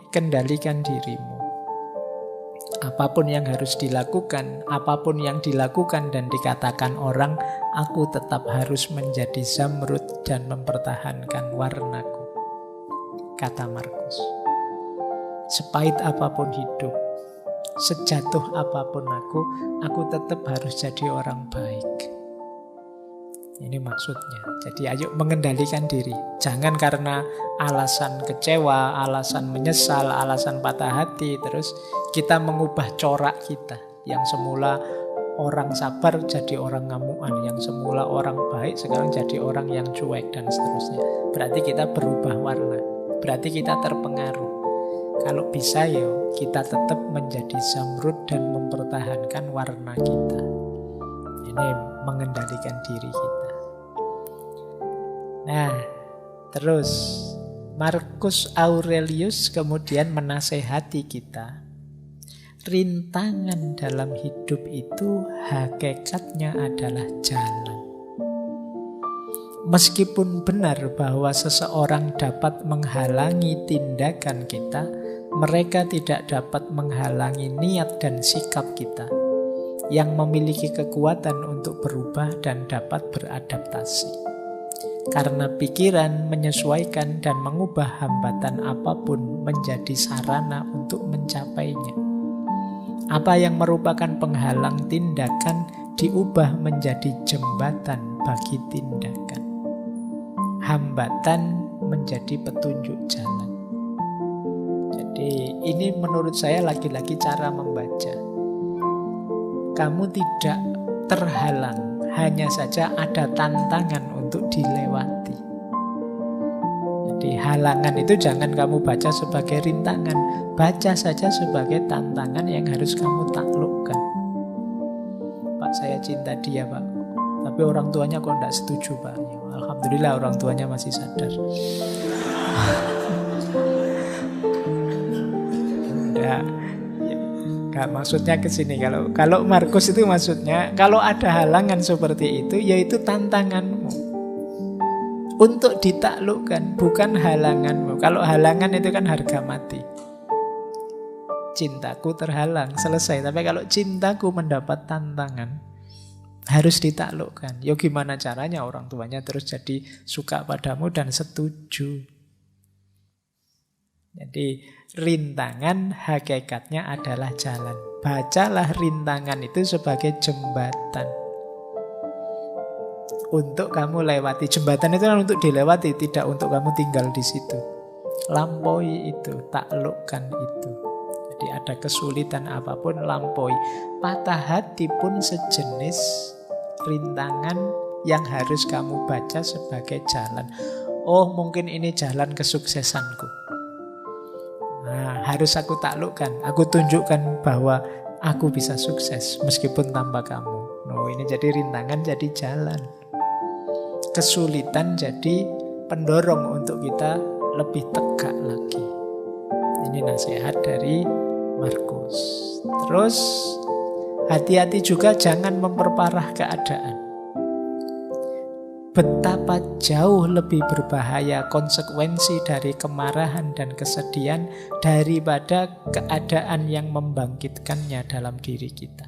kendalikan dirimu. Apapun yang harus dilakukan, apapun yang dilakukan dan dikatakan orang, aku tetap harus menjadi Zamrud dan mempertahankan warnaku, kata Markus. Sepahit apapun hidup, sejatuh apapun aku tetap harus jadi orang baik. Ini maksudnya. Jadi ayo mengendalikan diri. Jangan karena alasan kecewa, alasan menyesal, alasan patah hati, terus kita mengubah corak kita. Yang semula orang sabar jadi orang ngamuan, yang semula orang baik sekarang jadi orang yang cuek dan seterusnya. Berarti kita berubah warna. Berarti kita terpengaruh. Kalau bisa ya kita tetap menjadi Zamrud dan mempertahankan warna kita. Ini mengendalikan diri kita. Nah, terus Marcus Aurelius kemudian menasehati kita. Rintangan dalam hidup itu hakikatnya adalah jalan. Meskipun benar bahwa seseorang dapat menghalangi tindakan kita, mereka tidak dapat menghalangi niat dan sikap kita yang memiliki kekuatan untuk berubah dan dapat beradaptasi. Karena pikiran menyesuaikan dan mengubah hambatan apapun menjadi sarana untuk mencapainya. Apa yang merupakan penghalang tindakan diubah menjadi jembatan bagi tindakan. Hambatan menjadi petunjuk jalan. Jadi ini menurut saya lagi-lagi cara membaca. Kamu tidak terhalang, hanya saja ada tantangan untuk dilewati. Jadi halangan itu jangan kamu baca sebagai rintangan, baca saja sebagai tantangan yang harus kamu taklukkan. Pak, saya cinta dia, Pak, tapi orang tuanya kok tidak setuju, Pak. Ya, alhamdulillah orang tuanya masih sadar. Enggak, maksudnya ke sini. Kalau Markus itu maksudnya kalau ada halangan seperti itu, yaitu tantanganmu untuk ditaklukkan, bukan halanganmu. Kalau halangan itu kan harga mati. Cintaku terhalang, selesai. Tapi kalau cintaku mendapat tantangan, harus ditaklukkan. Ya gimana caranya orang tuanya terus jadi suka padamu dan setuju. Jadi rintangan hakikatnya adalah jalan. Bacalah rintangan itu sebagai jembatan untuk kamu lewati. Jembatan itu kan untuk dilewati, tidak untuk kamu tinggal di situ. Lampaui itu, taklukkan itu. Jadi ada kesulitan apapun, lampaui. Patah hati pun sejenis rintangan yang harus kamu baca sebagai jalan. Oh, mungkin ini jalan kesuksesanku. Nah, harus aku taklukkan. Aku tunjukkan bahwa aku bisa sukses meskipun tanpa kamu. No, ini jadi rintangan, jadi jalan. Kesulitan jadi pendorong untuk kita lebih tegak lagi. Ini nasihat dari Markus. Terus hati-hati juga jangan memperparah keadaan. Betapa jauh lebih berbahaya konsekuensi dari kemarahan dan kesedihan daripada keadaan yang membangkitkannya dalam diri kita.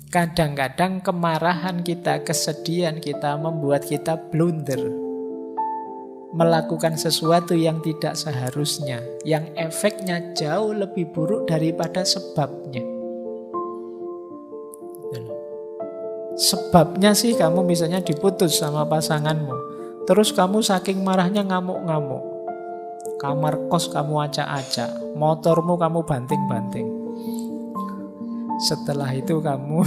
Kadang-kadang kemarahan kita, kesedihan kita membuat kita blunder, melakukan sesuatu yang tidak seharusnya, yang efeknya jauh lebih buruk daripada sebabnya. Sebabnya sih kamu misalnya diputus sama pasanganmu, terus kamu saking marahnya ngamuk-ngamuk, kamar kos kamu acak-acak, motormu kamu banting-banting. Setelah itu kamu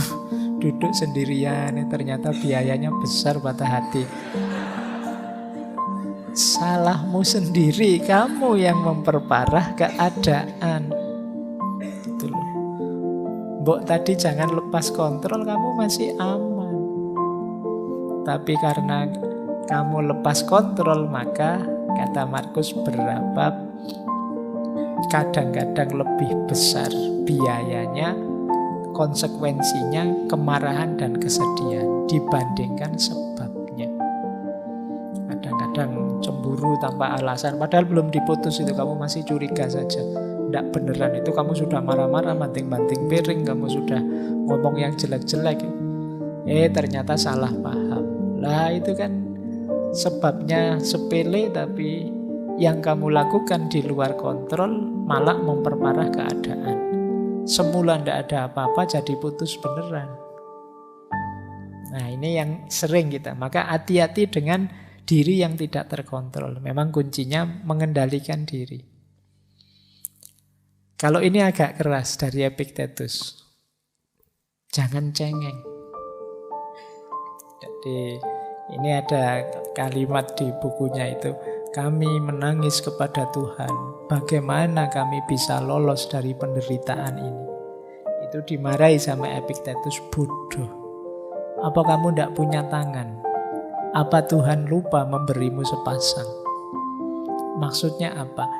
duduk sendirian, ternyata biayanya besar, patah hati. Salahmu sendiri, kamu yang memperparah keadaan. Gitu loh. Mbok tadi jangan lepas kontrol, kamu masih aman. Tapi karena kamu lepas kontrol, maka kata Markus berapa kadang-kadang lebih besar biayanya, konsekuensinya, kemarahan dan kesedihan dibandingkan sebabnya. Kadang-kadang cemburu cemburu tanpa alasan. Padahal belum diputus itu kamu masih curiga saja. Tidak beneran itu kamu sudah marah-marah, banting-banting piring, kamu sudah ngomong yang jelek-jelek. Ternyata salah paham. Lah itu kan sebabnya sepele, tapi yang kamu lakukan di luar kontrol malah memperparah keadaan. Semula tidak ada apa-apa jadi putus beneran. Nah ini yang sering kita. Maka hati-hati dengan diri yang tidak terkontrol. Memang kuncinya mengendalikan diri. Kalau ini agak keras dari Epictetus. Jangan cengeng. Jadi ini ada kalimat di bukunya itu. Kami menangis kepada Tuhan. Bagaimana kami bisa lolos dari penderitaan ini? Itu dimarahi sama Epictetus, bodoh. Apa kamu tidak punya tangan? Apa Tuhan lupa memberimu sepasang? Maksudnya apa?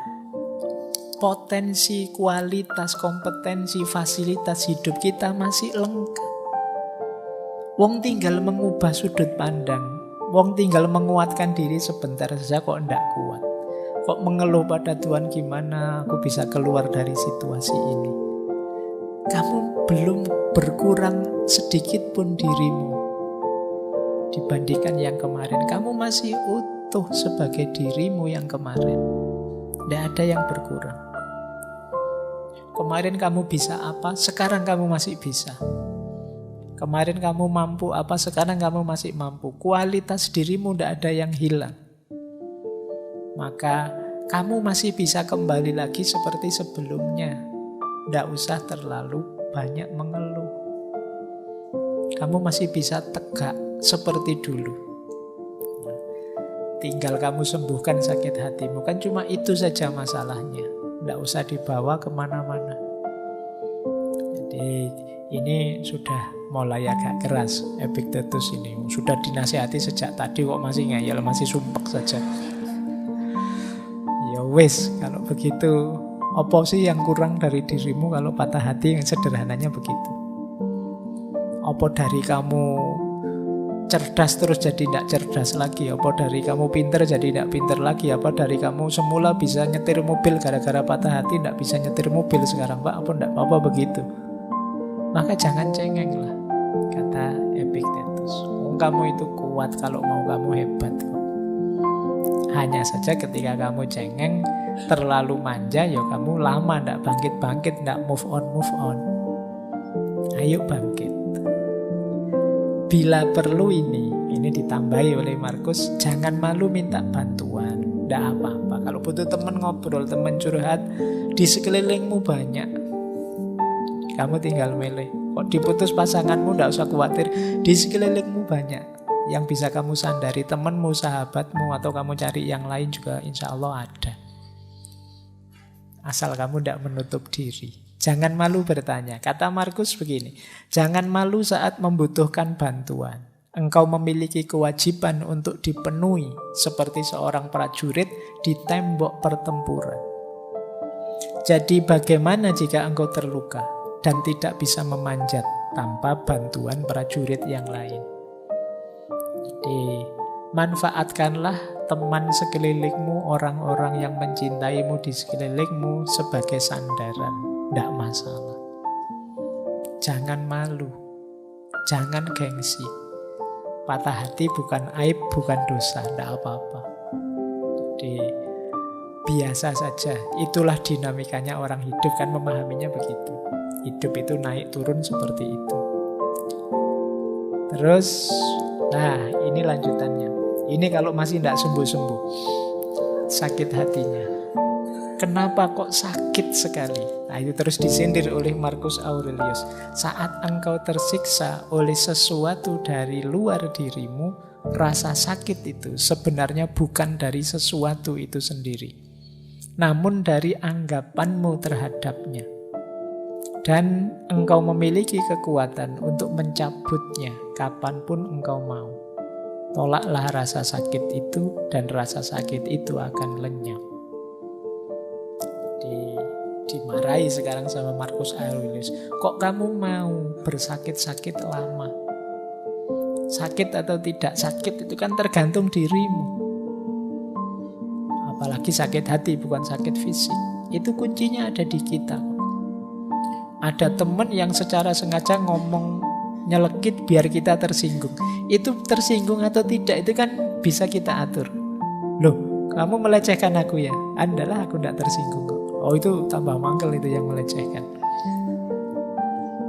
Potensi, kualitas, kompetensi, fasilitas hidup kita masih lengkap. Wong tinggal mengubah sudut pandang. Wong tinggal menguatkan diri sebentar saja kok tidak kuat. Kok mengeluh pada Tuhan, gimana aku bisa keluar dari situasi ini? Kamu belum berkurang sedikit pun dirimu dibandingkan yang kemarin. Kamu masih utuh sebagai dirimu yang kemarin. Tidak ada yang berkurang. Kemarin kamu bisa apa, sekarang kamu masih bisa. Kemarin kamu mampu apa, sekarang kamu masih mampu. Kualitas dirimu tidak ada yang hilang. Maka kamu masih bisa kembali lagi seperti sebelumnya. Tidak usah terlalu banyak mengeluh. Kamu masih bisa tegak seperti dulu. Tinggal kamu sembuhkan sakit hatimu. Kan cuma itu saja masalahnya. Tidak usah dibawa kemana-mana. Jadi ini sudah mulai agak keras Epictetus ini. Sudah dinasihati sejak tadi kok masih ngeyel, masih sumpek saja. Ya wis, kalau begitu apa sih yang kurang dari dirimu kalau patah hati yang sederhananya begitu? Apa dari kamu cerdas terus jadi tidak cerdas lagi? Apa dari kamu pinter jadi tidak pinter lagi? Apa dari kamu semula bisa nyetir mobil gara-gara patah hati tidak bisa nyetir mobil sekarang, Pak? Apa tidak apa-apa begitu? Maka jangan cengeng lah, kata Epictetus. Kamu itu kuat kalau mau, kamu hebat kok. Hanya saja ketika kamu cengeng, terlalu manja, ya kamu lama tidak bangkit-bangkit, tidak move on. Ayo bangkit. Bila perlu ini ditambahi oleh Markus, jangan malu minta bantuan. Tidak apa-apa. Kalau butuh teman ngobrol, teman curhat, di sekelilingmu banyak. Kamu tinggal milih. Kok diputus pasanganmu, tidak usah khawatir. Di sekelilingmu banyak yang bisa kamu sandari, temanmu, sahabatmu, atau kamu cari yang lain juga insya Allah ada. Asal kamu tidak menutup diri. Jangan malu bertanya. Kata Markus begini, jangan malu saat membutuhkan bantuan. Engkau memiliki kewajiban untuk dipenuhi seperti seorang prajurit di tembok pertempuran. Jadi bagaimana jika engkau terluka dan tidak bisa memanjat tanpa bantuan prajurit yang lain? Jadi manfaatkanlah teman sekelilingmu, orang-orang yang mencintaimu di sekelilingmu sebagai sandaran. Tidak masalah. Jangan malu, jangan gengsi. Patah hati bukan aib, bukan dosa, tidak apa-apa. Jadi biasa saja. Itulah dinamikanya orang hidup, kan memahaminya begitu. Hidup itu naik turun seperti itu. Terus, nah ini lanjutannya. Ini kalau masih tidak sembuh-sembuh sakit hatinya. Kenapa kok sakit sekali? Nah itu terus disindir oleh Marcus Aurelius. Saat engkau tersiksa oleh sesuatu dari luar dirimu, rasa sakit itu sebenarnya bukan dari sesuatu itu sendiri, namun dari anggapanmu terhadapnya. Dan engkau memiliki kekuatan untuk mencabutnya kapanpun engkau mau. Tolaklah rasa sakit itu dan rasa sakit itu akan lenyap. Dimarahi sekarang sama Marcus Aurelius. Kok kamu mau bersakit-sakit lama? Sakit atau tidak sakit itu kan tergantung dirimu. Apalagi sakit hati, bukan sakit fisik. Itu kuncinya ada di kita. Ada teman yang secara sengaja ngomong nyelekit biar kita tersinggung. Itu tersinggung atau tidak itu kan bisa kita atur. Loh, kamu melecehkan aku ya? Andalah aku tidak tersinggung kok. Oh, itu tambah mangkel itu yang melecehkan.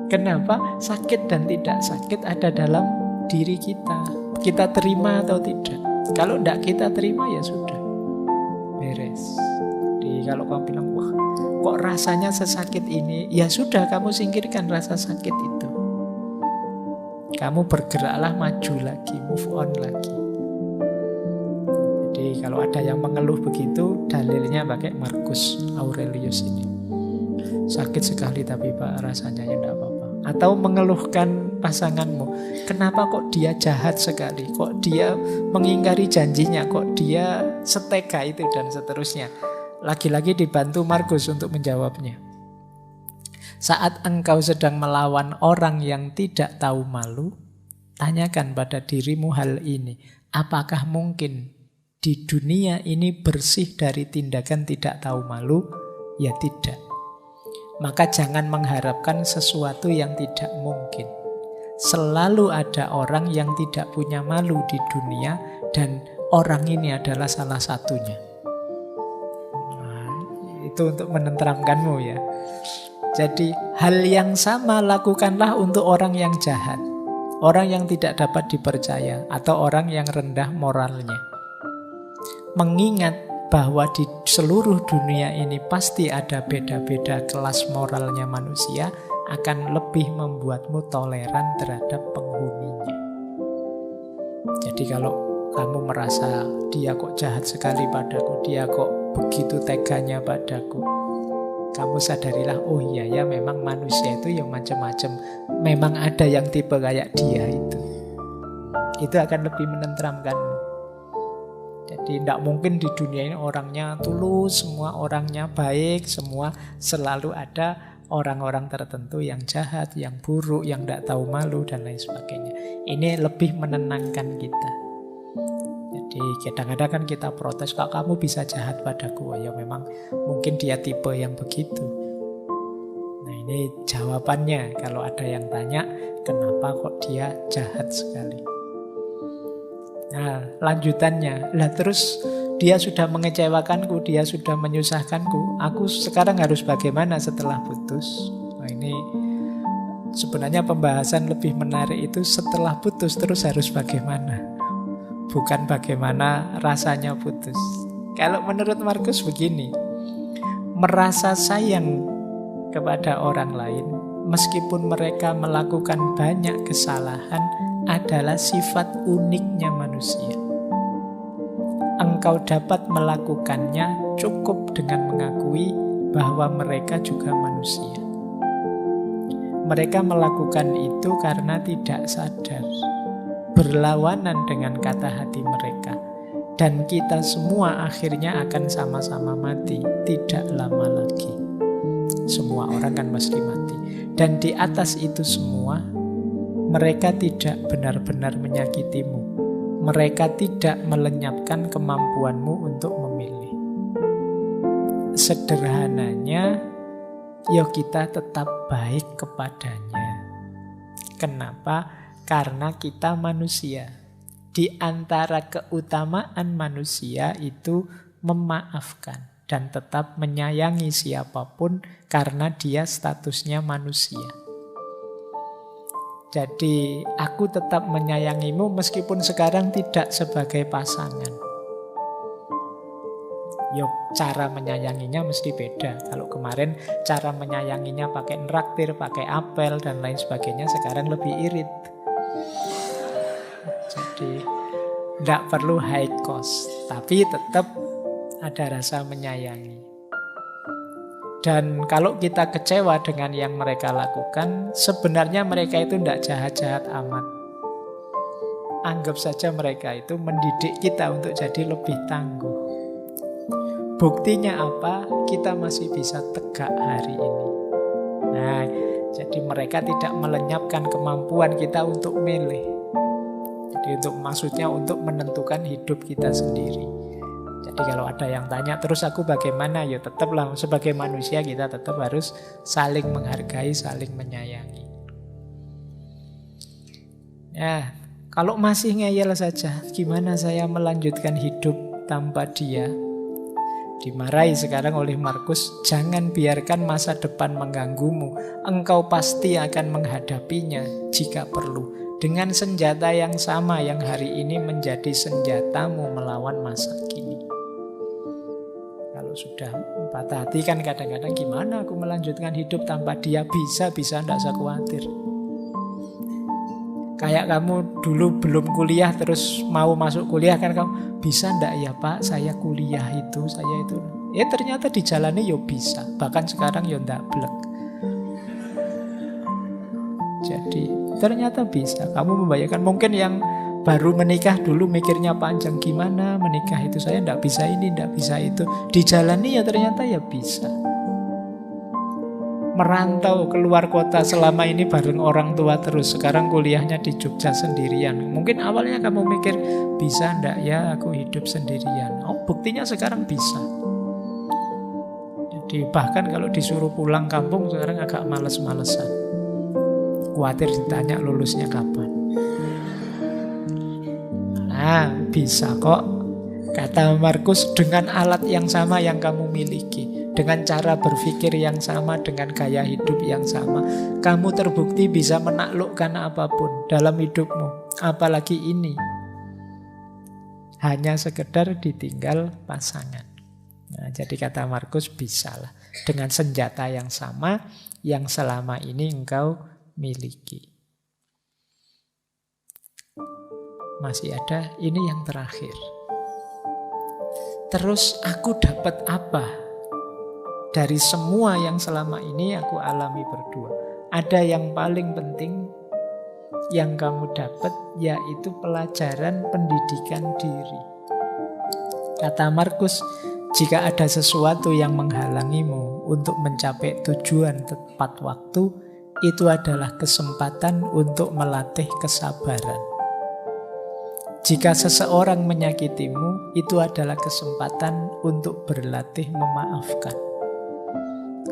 Kenapa? Sakit dan tidak sakit ada dalam diri kita. Kita terima atau tidak. Kalau tidak kita terima ya sudah, beres. Jadi kalau kamu bilang, wah kok rasanya sesakit ini, ya sudah, kamu singkirkan rasa sakit itu. Kamu bergeraklah, maju lagi, move on lagi. Jadi kalau ada yang mengeluh begitu, dalilnya pakai Marcus Aurelius ini. Sakit sekali tapi Pak rasanya ya tidak apa-apa. Atau mengeluhkan pasanganmu, kenapa kok dia jahat sekali, kok dia mengingkari janjinya, kok dia setega itu, dan seterusnya. Lagi-lagi dibantu Marcus untuk menjawabnya. Saat engkau sedang melawan orang yang tidak tahu malu, tanyakan pada dirimu hal ini. Apakah mungkin di dunia ini bersih dari tindakan tidak tahu malu? Ya tidak. Maka jangan mengharapkan sesuatu yang tidak mungkin. Selalu ada orang yang tidak punya malu di dunia, dan orang ini adalah salah satunya. Nah, itu untuk menenteramkanmu ya. Jadi hal yang sama lakukanlah untuk orang yang jahat, orang yang tidak dapat dipercaya, atau orang yang rendah moralnya. Mengingat bahwa di seluruh dunia ini pasti ada beda-beda kelas moralnya manusia, akan lebih membuatmu toleran terhadap penghuninya. Jadi kalau kamu merasa dia kok jahat sekali padaku, dia kok begitu teganya padaku, kamu sadarilah, oh iya ya, memang manusia itu yang macam-macam. Memang ada yang tipe kayak dia itu. Itu akan lebih menenteramkanmu. Jadi tidak mungkin di dunia ini orangnya tulus, semua orangnya baik, semua. Selalu ada orang-orang tertentu yang jahat, yang buruk, yang tidak tahu malu, dan lain sebagainya. Ini lebih menenangkan kita. Jadi kadang-kadang kan kita protes, kok kamu bisa jahat padaku? Ya memang mungkin dia tipe yang begitu. Nah ini jawabannya kalau ada yang tanya, kenapa kok dia jahat sekali? Nah lanjutannya, lah terus dia sudah mengecewakanku, dia sudah menyusahkanku, aku sekarang harus bagaimana setelah putus? Nah ini sebenarnya pembahasan lebih menarik itu setelah putus terus harus bagaimana, bukan bagaimana rasanya putus. Kalau menurut Marcus begini, merasa sayang kepada orang lain meskipun mereka melakukan banyak kesalahan adalah sifat uniknya manusia. Engkau dapat melakukannya cukup dengan mengakui bahwa mereka juga manusia. Mereka melakukan itu karena tidak sadar, berlawanan dengan kata hati mereka. Dan kita semua akhirnya akan sama-sama mati, tidak lama lagi. Semua orang kan mesti mati. Dan di atas itu semua, mereka tidak benar-benar menyakitimu. Mereka tidak melenyapkan kemampuanmu untuk memilih. Sederhananya, ya kita tetap baik kepadanya. Kenapa? Karena kita manusia. Di antara keutamaan manusia itu memaafkan dan tetap menyayangi siapapun karena dia statusnya manusia. Jadi aku tetap menyayangimu meskipun sekarang tidak sebagai pasangan. Yuk, cara menyayanginya mesti beda. Kalau kemarin cara menyayanginya pakai neraktir, pakai apel dan lain sebagainya, sekarang lebih irit. Jadi tidak perlu high cost, tapi tetap ada rasa menyayangi. Dan kalau kita kecewa dengan yang mereka lakukan, sebenarnya mereka itu tidak jahat-jahat amat. Anggap saja mereka itu mendidik kita untuk jadi lebih tangguh. Buktinya apa? Kita masih bisa tegak hari ini. Nah, jadi mereka tidak melenyapkan kemampuan kita untuk milih. Jadi maksudnya untuk menentukan hidup kita sendiri. Jadi kalau ada yang tanya terus aku bagaimana, ya tetaplah sebagai manusia kita tetap harus saling menghargai, saling menyayangi. Ya, kalau masih ngeyel saja, gimana saya melanjutkan hidup tanpa dia? Dimarahi sekarang oleh Markus, jangan biarkan masa depan mengganggumu. Engkau pasti akan menghadapinya jika perlu. Dengan senjata yang sama yang hari ini menjadi senjatamu melawan masa kini. Kalau sudah patah hati kan kadang-kadang gimana aku melanjutkan hidup tanpa dia? Bisa, tidak usah khawatir. Kayak kamu dulu belum kuliah terus mau masuk kuliah kan kamu, bisa ndak ya Pak saya kuliah itu, saya itu. Ya ternyata dijalani ya bisa, bahkan sekarang ya ndak blek. Jadi ternyata bisa, kamu membayangkan mungkin yang baru menikah dulu mikirnya panjang, gimana menikah itu saya ndak bisa ini, ndak bisa itu. Dijalani ya ternyata ya bisa. Merantau keluar kota selama ini bareng orang tua terus, sekarang kuliahnya di Jogja sendirian. Mungkin awalnya kamu mikir, bisa ndak ya aku hidup sendirian. Oh, buktinya sekarang bisa. Jadi bahkan kalau disuruh pulang kampung sekarang agak males-malesan. Khawatir ditanya lulusnya kapan. Nah, bisa kok. Kata Markus, dengan alat yang sama yang kamu miliki, dengan cara berpikir yang sama, dengan gaya hidup yang sama, kamu terbukti bisa menaklukkan apapun dalam hidupmu. Apalagi ini, hanya sekedar ditinggal pasangan. Nah, jadi kata Markus, bisalah dengan senjata yang sama yang selama ini engkau miliki. Masih ada, ini yang terakhir. Terus aku dapat apa dari semua yang selama ini aku alami berdua? Ada yang paling penting yang kamu dapat, yaitu pelajaran pendidikan diri. Kata Markus, jika ada sesuatu yang menghalangimu untuk mencapai tujuan tepat waktu, itu adalah kesempatan untuk melatih kesabaran. Jika seseorang menyakitimu, itu adalah kesempatan untuk berlatih memaafkan.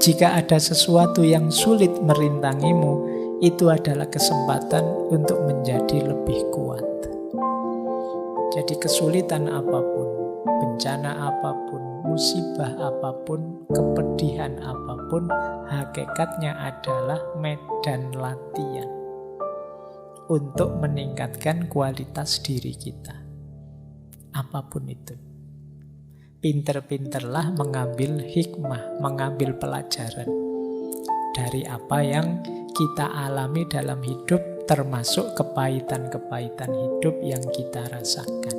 Jika ada sesuatu yang sulit merintangimu, itu adalah kesempatan untuk menjadi lebih kuat. Jadi kesulitan apapun, bencana apapun, musibah apapun, kepedihan apapun, hakikatnya adalah medan latihan untuk meningkatkan kualitas diri kita. Apapun itu. Pinter-pinterlah mengambil hikmah, mengambil pelajaran dari apa yang kita alami dalam hidup, termasuk kepahitan-kepahitan hidup yang kita rasakan.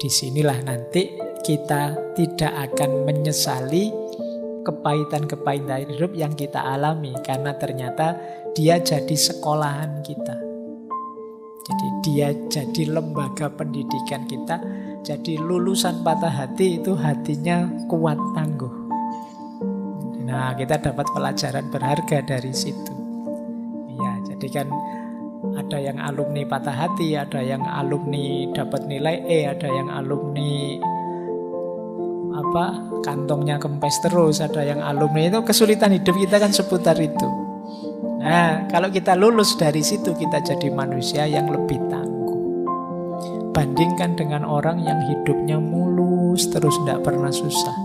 Disinilah nanti kita tidak akan menyesali kepahitan-kepahitan hidup yang kita alami, karena ternyata dia jadi sekolahan kita. Jadi dia jadi lembaga pendidikan kita. Jadi lulusan patah hati itu hatinya kuat tangguh. Nah, kita dapat pelajaran berharga dari situ. Ya, jadi kan ada yang alumni patah hati, ada yang alumni dapat nilai E, ada yang alumni kantongnya kempes terus, ada yang alumni itu kesulitan hidup kita kan seputar itu. Nah, kalau kita lulus dari situ, kita jadi manusia yang lebih tangguh. Bandingkan dengan orang yang hidupnya mulus terus, tidak pernah susah.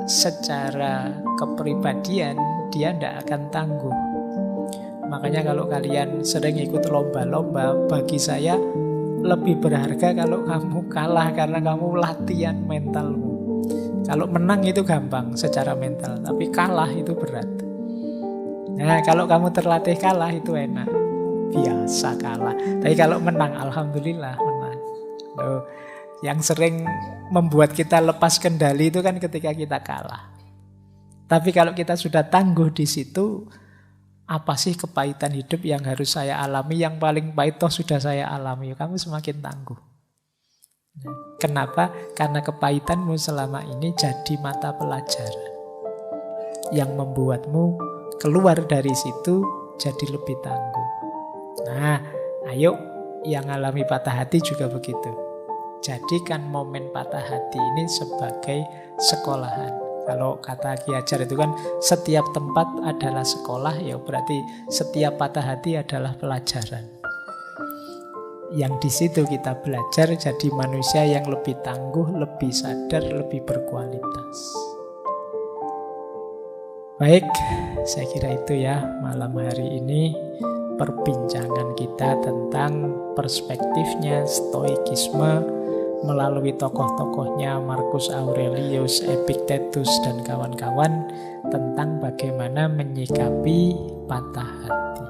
Secara kepribadian dia tidak akan tangguh. Makanya kalau kalian sering ikut lomba-lomba, bagi saya lebih berharga kalau kamu kalah, karena kamu latihan mentalmu. Kalau menang itu gampang secara mental, tapi kalah itu berat. Nah, kalau kamu terlatih kalah itu enak, biasa kalah. Tapi kalau menang, alhamdulillah menang. Loh, yang sering membuat kita lepas kendali itu kan ketika kita kalah. Tapi kalau kita sudah tangguh di situ, apa sih kepahitan hidup yang harus saya alami? Yang paling pahit toh sudah saya alami. Kamu semakin tangguh. Kenapa? Karena kepahitanmu selama ini jadi mata pelajaran yang membuatmu keluar dari situ jadi lebih tangguh. Nah, ayo yang alami patah hati juga begitu. Jadikan momen patah hati ini sebagai sekolahan. Kalau kata Ki Hajar itu kan setiap tempat adalah sekolah, ya berarti setiap patah hati adalah pelajaran. Yang di situ kita belajar jadi manusia yang lebih tangguh, lebih sadar, lebih berkualitas. Baik, saya kira itu ya malam hari ini perbincangan kita tentang perspektifnya stoikisme melalui tokoh-tokohnya Marcus Aurelius, Epictetus, dan kawan-kawan tentang bagaimana menyikapi patah hati.